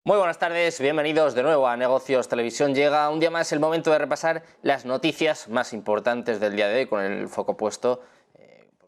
Muy buenas tardes, bienvenidos de nuevo a Negocios Televisión. Llega un día más el momento de repasar las noticias más importantes del día de hoy con el foco puesto,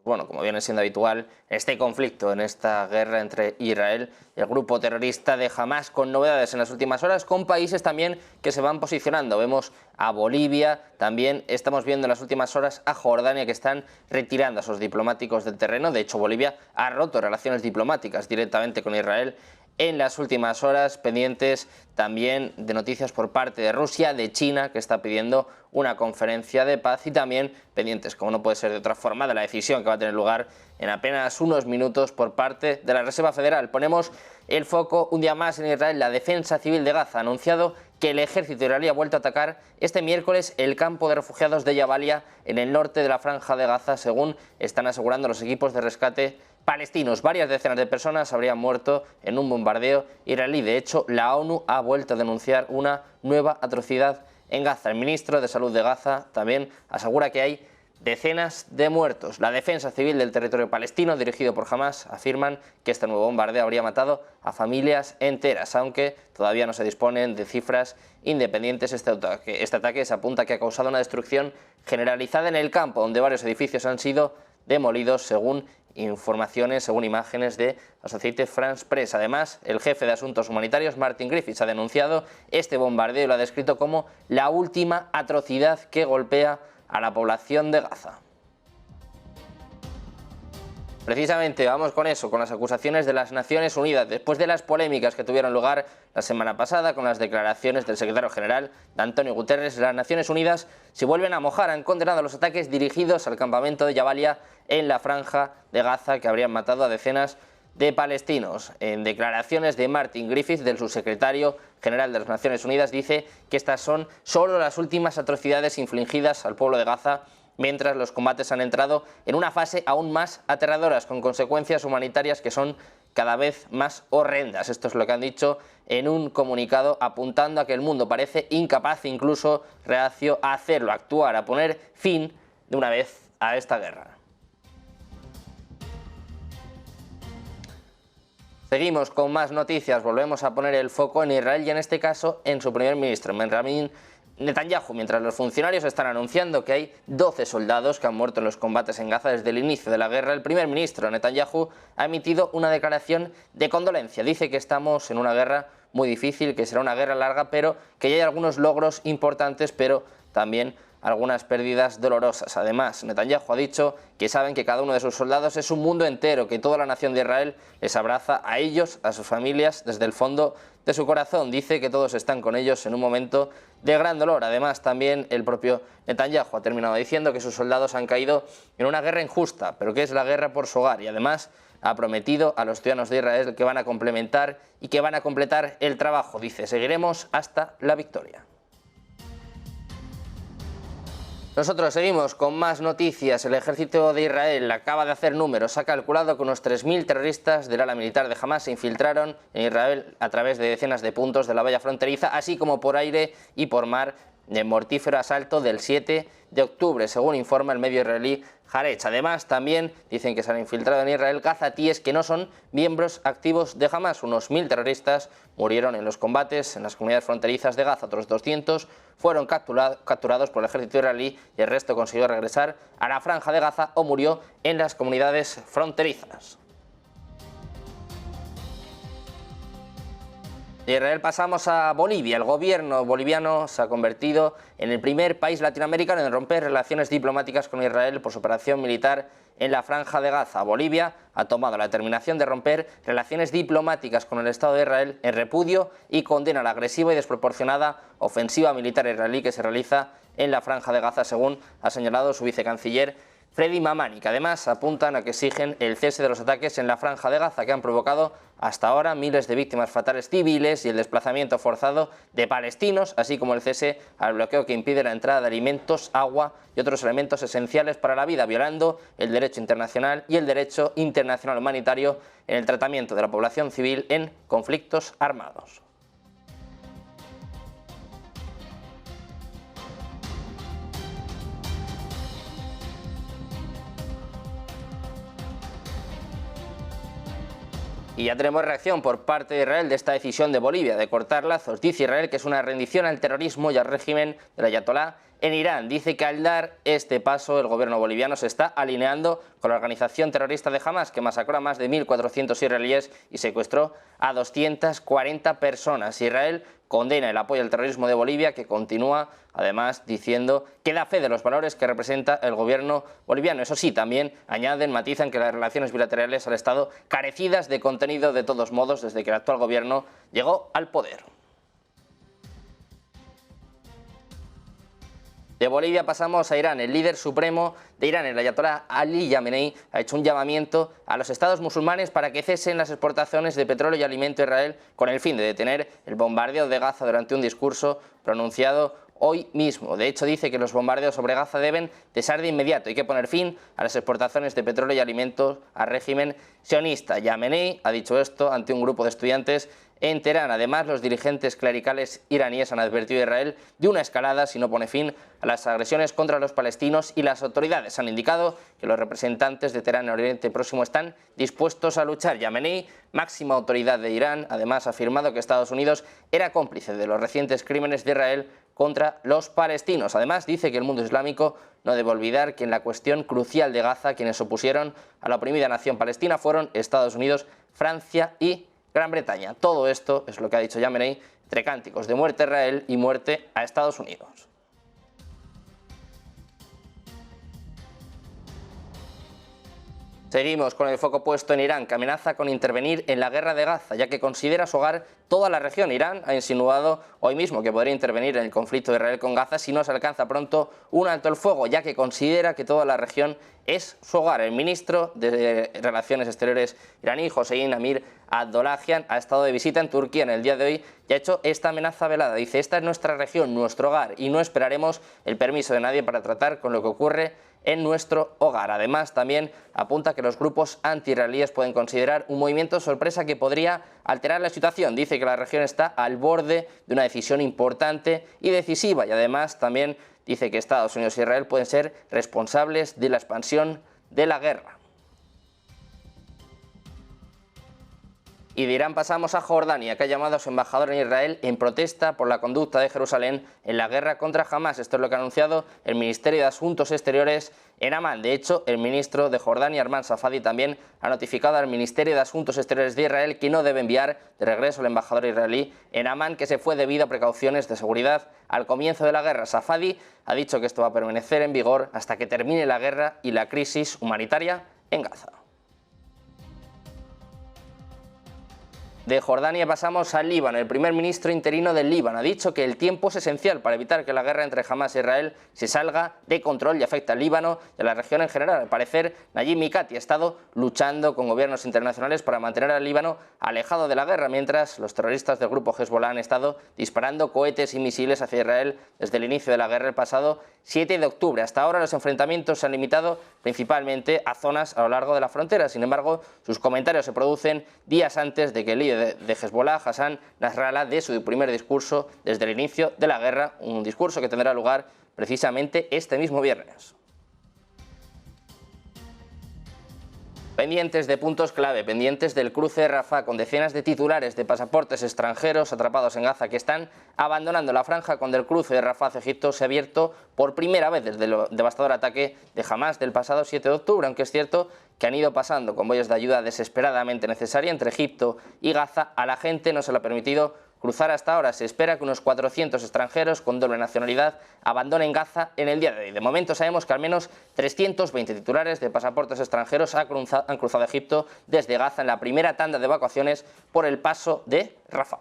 como viene siendo habitual, este conflicto, en esta guerra entre Israel y el grupo terrorista de Hamas, con novedades en las últimas horas, con países también que se van posicionando. Vemos a Bolivia, también estamos viendo en las últimas horas a Jordania, que están retirando a sus diplomáticos del terreno. De hecho, Bolivia ha roto relaciones diplomáticas directamente con Israel en las últimas horas, pendientes también de noticias por parte de Rusia, de China, que está pidiendo una conferencia de paz, y también pendientes, como no puede ser de otra forma, de la decisión que va a tener lugar en apenas unos minutos por parte de la Reserva Federal. Ponemos el foco un día más en Israel. La Defensa Civil de Gaza ha anunciado que el ejército israelí ha vuelto a atacar este miércoles el campo de refugiados de Jabalia en el norte de la Franja de Gaza, según están asegurando los equipos de rescate palestinos. Varias decenas de personas habrían muerto en un bombardeo israelí. De hecho, la ONU ha vuelto a denunciar una nueva atrocidad en Gaza. El ministro de Salud de Gaza también asegura que hay decenas de muertos. La Defensa Civil del territorio palestino, dirigido por Hamas, afirman que este nuevo bombardeo habría matado a familias enteras, aunque todavía no se disponen de cifras independientes. Este ataque se apunta que ha causado una destrucción generalizada en el campo, donde varios edificios han sido demolidos, según imágenes de Associated France Press. Además, el jefe de Asuntos Humanitarios, Martin Griffiths, ha denunciado este bombardeo y lo ha descrito como la última atrocidad que golpea a la población de Gaza. Precisamente vamos con eso, con las acusaciones de las Naciones Unidas, después de las polémicas que tuvieron lugar la semana pasada con las declaraciones del secretario general, de Antonio Guterres. Las Naciones Unidas se vuelven a mojar, han condenado los ataques dirigidos al campamento de Jabalia en la Franja de Gaza, que habrían matado a decenas de palestinos. En declaraciones de Martin Griffiths, del subsecretario general de las Naciones Unidas, dice que estas son solo las últimas atrocidades infligidas al pueblo de Gaza, mientras los combates han entrado en una fase aún más aterradora, con consecuencias humanitarias que son cada vez más horrendas. Esto es lo que han dicho en un comunicado, apuntando a que el mundo parece incapaz, incluso reacio a hacerlo, a actuar, a poner fin de una vez a esta guerra. Seguimos con más noticias, volvemos a poner el foco en Israel y en este caso en su primer ministro, Benjamin Netanyahu. Mientras los funcionarios están anunciando que hay 12 soldados que han muerto en los combates en Gaza desde el inicio de la guerra, el primer ministro Netanyahu ha emitido una declaración de condolencia. Dice que estamos en una guerra muy difícil, que será una guerra larga, pero que ya hay algunos logros importantes, pero también algunas pérdidas dolorosas. Además, Netanyahu ha dicho que saben que cada uno de sus soldados es un mundo entero, que toda la nación de Israel les abraza a ellos, a sus familias, desde el fondo de su corazón. Dice que todos están con ellos en un momento de gran dolor. Además, también el propio Netanyahu ha terminado diciendo que sus soldados han caído en una guerra injusta, pero que es la guerra por su hogar, y además ha prometido a los ciudadanos de Israel que van a complementar y que van a completar el trabajo. Dice: seguiremos hasta la victoria. Nosotros seguimos con más noticias. El ejército de Israel acaba de hacer números. Ha calculado que unos 3.000 terroristas del ala militar de Hamas se infiltraron en Israel a través de decenas de puntos de la valla fronteriza, así como por aire y por mar, de mortífero asalto del 7 de octubre, según informa el medio israelí Haaretz. Además, también dicen que se han infiltrado en Israel gazatíes que no son miembros activos de Hamas. Unos 1.000 terroristas murieron en los combates en las comunidades fronterizas de Gaza. Otros 200 fueron capturados por el ejército israelí y el resto consiguió regresar a la Franja de Gaza o murió en las comunidades fronterizas. De Israel pasamos a Bolivia. El gobierno boliviano se ha convertido en el primer país latinoamericano en romper relaciones diplomáticas con Israel por su operación militar en la Franja de Gaza. Bolivia ha tomado la determinación de romper relaciones diplomáticas con el Estado de Israel en repudio y condena la agresiva y desproporcionada ofensiva militar israelí que se realiza en la Franja de Gaza, según ha señalado su vicecanciller Freddy Mamani, que además apuntan a que exigen el cese de los ataques en la Franja de Gaza, que han provocado hasta ahora miles de víctimas fatales civiles y el desplazamiento forzado de palestinos, así como el cese al bloqueo que impide la entrada de alimentos, agua y otros elementos esenciales para la vida, violando el derecho internacional y el derecho internacional humanitario en el tratamiento de la población civil en conflictos armados. Y ya tenemos reacción por parte de Israel de esta decisión de Bolivia de cortar lazos. Dice Israel que es una rendición al terrorismo y al régimen del ayatolá en Irán. Dice que al dar este paso el gobierno boliviano se está alineando con la organización terrorista de Hamás, que masacró a más de 1.400 israelíes y secuestró a 240 personas. Israel condena el apoyo al terrorismo de Bolivia, que continúa además diciendo que da fe de los valores que representa el gobierno boliviano. Eso sí, también añaden, matizan que las relaciones bilaterales han estado carecidas de contenido de todos modos desde que el actual gobierno llegó al poder. De Bolivia pasamos a Irán. El líder supremo de Irán, el ayatolá Ali Khamenei, ha hecho un llamamiento a los estados musulmanes para que cesen las exportaciones de petróleo y alimento a Israel con el fin de detener el bombardeo de Gaza durante un discurso pronunciado hoy mismo. De hecho, dice que los bombardeos sobre Gaza deben cesar de inmediato. Hay que poner fin a las exportaciones de petróleo y alimentos al régimen sionista. Khamenei ha dicho esto ante un grupo de estudiantes en Teherán. Además, los dirigentes clericales iraníes han advertido a Israel de una escalada si no pone fin a las agresiones contra los palestinos, y las autoridades han indicado que los representantes de Teherán en Oriente Próximo están dispuestos a luchar. Khamenei, máxima autoridad de Irán, además ha afirmado que Estados Unidos era cómplice de los recientes crímenes de Israel contra los palestinos. Además, dice que el mundo islámico no debe olvidar que en la cuestión crucial de Gaza quienes se opusieron a la oprimida nación palestina fueron Estados Unidos, Francia y Gran Bretaña. Todo esto es lo que ha dicho Khamenei entre cánticos de muerte a Israel y muerte a Estados Unidos. Seguimos con el foco puesto en Irán, que amenaza con intervenir en la guerra de Gaza, ya que considera su hogar toda la región. Irán ha insinuado hoy mismo que podría intervenir en el conflicto de Israel con Gaza si no se alcanza pronto un alto el fuego, ya que considera que toda la región es su hogar. El ministro de Relaciones Exteriores iraní, Hossein Amir Abdollahian, ha estado de visita en Turquía en el día de hoy y ha hecho esta amenaza velada. Dice: esta es nuestra región, nuestro hogar, y no esperaremos el permiso de nadie para tratar con lo que ocurre en nuestro hogar. Además, también apunta que los grupos anti-israelíes pueden considerar un movimiento sorpresa que podría alterar la situación. Dice que la región está al borde de una decisión importante y decisiva, y además también dice que Estados Unidos e Israel pueden ser responsables de la expansión de la guerra. Y de Irán pasamos a Jordania, que ha llamado a su embajador en Israel en protesta por la conducta de Jerusalén en la guerra contra Hamás. Esto es lo que ha anunciado el Ministerio de Asuntos Exteriores en Amán. De hecho, el ministro de Jordania, Arman Safadi, también ha notificado al Ministerio de Asuntos Exteriores de Israel que no debe enviar de regreso al embajador israelí en Amán, que se fue debido a precauciones de seguridad al comienzo de la guerra. Safadi ha dicho que esto va a permanecer en vigor hasta que termine la guerra y la crisis humanitaria en Gaza. De Jordania pasamos al Líbano. El primer ministro interino del Líbano ha dicho que el tiempo es esencial para evitar que la guerra entre Hamás e Israel se salga de control y afecte al Líbano y a la región en general. Al parecer, Najib Mikati ha estado luchando con gobiernos internacionales para mantener al Líbano alejado de la guerra, mientras los terroristas del grupo Hezbollah han estado disparando cohetes y misiles hacia Israel desde el inicio de la guerra el pasado 7 de octubre. Hasta ahora los enfrentamientos se han limitado principalmente a zonas a lo largo de la frontera. Sin embargo, sus comentarios se producen días antes de que el líder de Hezbollah, Hassan Nasrallah, dé su primer discurso desde el inicio de la guerra, un discurso que tendrá lugar precisamente este mismo viernes. Pendientes de puntos clave, pendientes del cruce de Rafah, con decenas de titulares de pasaportes extranjeros atrapados en Gaza que están abandonando la franja cuando el cruce de Rafah hacia Egipto se ha abierto por primera vez desde el devastador ataque de Hamás del pasado 7 de octubre, aunque es cierto que han ido pasando convoyes de ayuda desesperadamente necesaria entre Egipto y Gaza. A la gente no se le ha permitido cruzar hasta ahora. Se espera que unos 400 extranjeros con doble nacionalidad abandonen Gaza en el día de hoy. De momento sabemos que al menos 320 titulares de pasaportes extranjeros han cruzado Egipto desde Gaza en la primera tanda de evacuaciones por el paso de Rafah.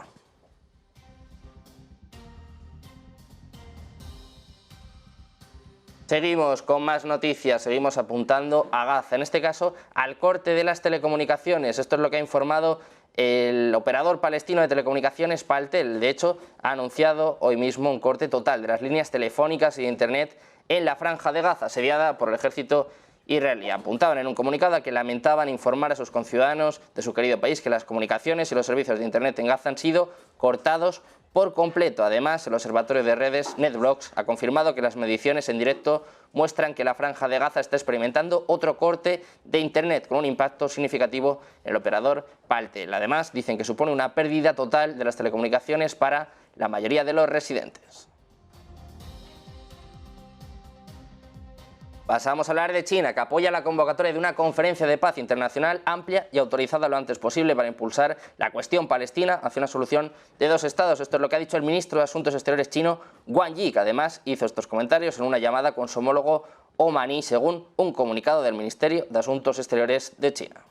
Seguimos con más noticias, seguimos apuntando a Gaza, en este caso al corte de las telecomunicaciones. Esto es lo que ha informado el operador palestino de telecomunicaciones Paltel. De hecho, ha anunciado hoy mismo un corte total de las líneas telefónicas y de internet en la franja de Gaza, asediada por el ejército israelí. Apuntaban en un comunicado a que lamentaban informar a sus conciudadanos de su querido país que las comunicaciones y los servicios de internet en Gaza han sido cortados por completo. Además, el observatorio de redes NetBlocks ha confirmado que las mediciones en directo muestran que la franja de Gaza está experimentando otro corte de Internet con un impacto significativo en el operador Paltel. Además, dicen que supone una pérdida total de las telecomunicaciones para la mayoría de los residentes. Pasamos a hablar de China, que apoya la convocatoria de una conferencia de paz internacional amplia y autorizada lo antes posible para impulsar la cuestión palestina hacia una solución de dos estados. Esto es lo que ha dicho el ministro de Asuntos Exteriores chino, Wang Yi, que además hizo estos comentarios en una llamada con su homólogo omaní, según un comunicado del Ministerio de Asuntos Exteriores de China.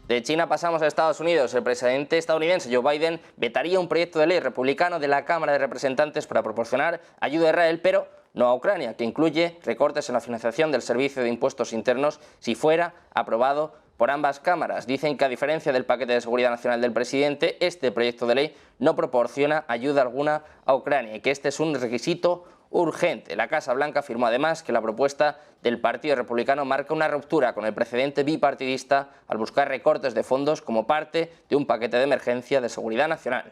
De China pasamos a Estados Unidos. El presidente estadounidense Joe Biden vetaría un proyecto de ley republicano de la Cámara de Representantes para proporcionar ayuda a Israel, pero no a Ucrania, que incluye recortes en la financiación del Servicio de Impuestos Internos si fuera aprobado por ambas cámaras. Dicen que, a diferencia del paquete de seguridad nacional del presidente, este proyecto de ley no proporciona ayuda alguna a Ucrania y que este es un requisito urgente. La Casa Blanca afirmó además que la propuesta del Partido Republicano marca una ruptura con el precedente bipartidista al buscar recortes de fondos como parte de un paquete de emergencia de seguridad nacional.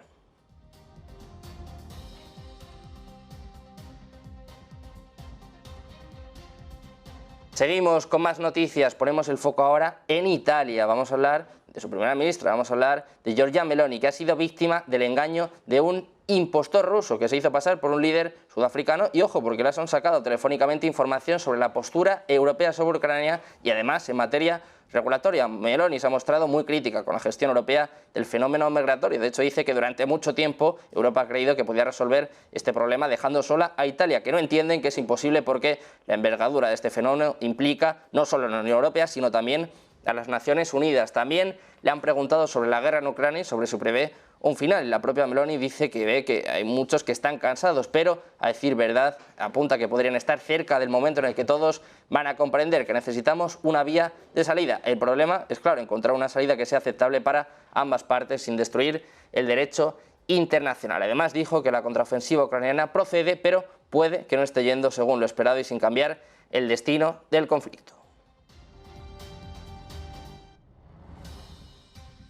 Seguimos con más noticias, ponemos el foco ahora en Italia. Vamos a hablar de su primera ministra, vamos a hablar de Giorgia Meloni, que ha sido víctima del engaño de un impostor ruso que se hizo pasar por un líder sudafricano, y ojo, porque le han sacado telefónicamente información sobre la postura europea sobre Ucrania y además en materia regulatoria. Meloni se ha mostrado muy crítica con la gestión europea del fenómeno migratorio. De hecho, dice que durante mucho tiempo Europa ha creído que podía resolver este problema dejando sola a Italia, que no entienden que es imposible porque la envergadura de este fenómeno implica no solo a la Unión Europea, sino también a las Naciones Unidas. También le han preguntado sobre la guerra en Ucrania y sobre su prevé un final. La propia Meloni dice que ve que hay muchos que están cansados, pero, a decir verdad, apunta que podrían estar cerca del momento en el que todos van a comprender que necesitamos una vía de salida. El problema es, claro, encontrar una salida que sea aceptable para ambas partes sin destruir el derecho internacional. Además, dijo que la contraofensiva ucraniana procede, pero puede que no esté yendo según lo esperado y sin cambiar el destino del conflicto.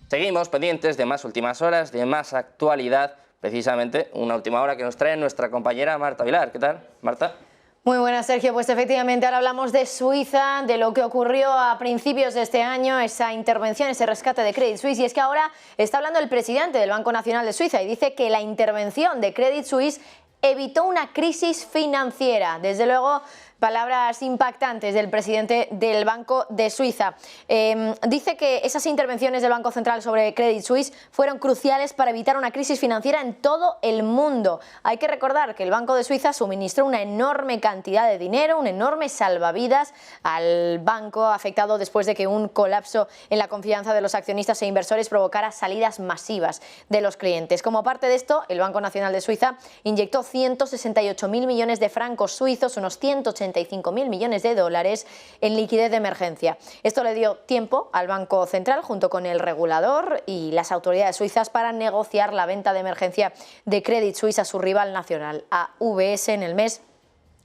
Seguimos pendientes de más últimas horas, de más actualidad, precisamente una última hora que nos trae nuestra compañera Marta Vilar. ¿Qué tal, Marta? Muy buenas, Sergio. Pues efectivamente ahora hablamos de Suiza, de lo que ocurrió a principios de este año, esa intervención, ese rescate de Credit Suisse. Y es que ahora está hablando el presidente del Banco Nacional de Suiza y dice que la intervención de Credit Suisse evitó una crisis financiera. Desde luego, palabras impactantes del presidente del Banco de Suiza. Dice que esas intervenciones del Banco Central sobre Credit Suisse fueron cruciales para evitar una crisis financiera en todo el mundo. Hay que recordar que el Banco de Suiza suministró una enorme cantidad de dinero, un enorme salvavidas al banco afectado después de que un colapso en la confianza de los accionistas e inversores provocara salidas masivas de los clientes. Como parte de esto, el Banco Nacional de Suiza inyectó 168.000 millones de francos suizos, unos 185.000 millones de dólares en liquidez de emergencia. Esto le dio tiempo al Banco Central, junto con el regulador y las autoridades suizas, para negociar la venta de emergencia de Credit Suisse a su rival nacional, a UBS, en el mes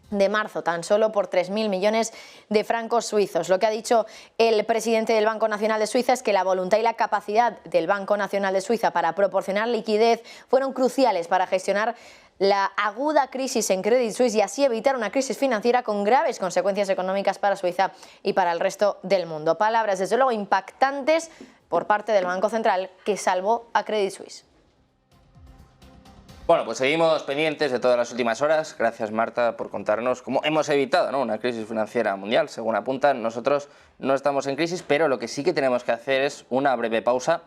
de marzo, tan solo por 3.000 millones de francos suizos. Lo que ha dicho el presidente del Banco Nacional de Suiza es que la voluntad y la capacidad del Banco Nacional de Suiza para proporcionar liquidez fueron cruciales para gestionar la aguda crisis en Credit Suisse y así evitar una crisis financiera con graves consecuencias económicas para Suiza y para el resto del mundo. Palabras, desde luego, impactantes por parte del Banco Central, que salvó a Credit Suisse. Bueno, pues seguimos pendientes de todas las últimas horas. Gracias, Marta, por contarnos cómo hemos evitado, ¿no?, una crisis financiera mundial. Según apuntan, nosotros no estamos en crisis, pero lo que sí que tenemos que hacer es una breve pausa.